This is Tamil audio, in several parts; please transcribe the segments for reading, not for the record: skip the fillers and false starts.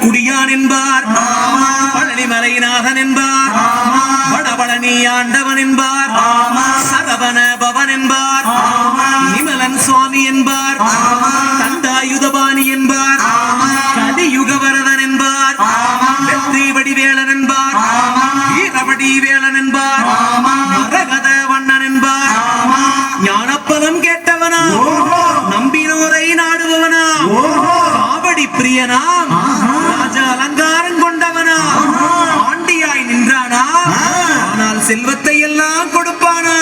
குடியான் என்பார், பழனிமலைநாதன் என்பார், வடபழனி ஆண்டவன் என்பார், சரவண பவன் என்பார், நிமலன் சுவாமி என்பார், தண்டாயுதபாணி என்பார், கலியுகவரதன் என்பார், வெற்றி வடிவேலன் என்பார், வீரவடி வேலன் என்பார், மரகத வண்ணன் என்பார், ஞானப்பலம் கேட்டவனா, நம்பினோரை நாடுபவனா, காவடி பிரியனாம், ராஜ அலங்காரம் கொண்டவனா, ஆண்டியாய் நின்றானா, ஆனால் செல்வத்தை எல்லாம் கொடுப்பானா,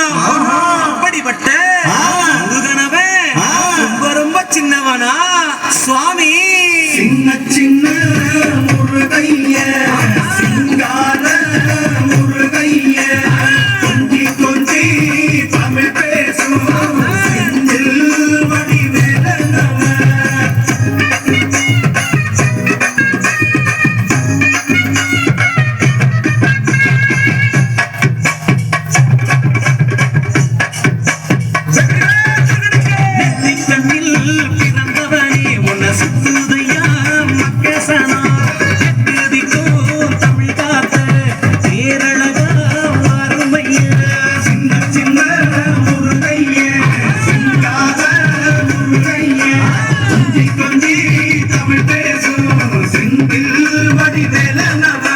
அப்படிப்பட்ட முருகனவன் ரொம்ப ரொம்ப சின்னவனா சுவாமி. சின்ன சின்ன முருகைய சிங்கார முருகைய கொஞ்சி கொஞ்சி தமிழ் பேசும் செந்தில் வடிவேலனவன். தமிழ் பேசும் செந்தில் வடிவேலனவன்.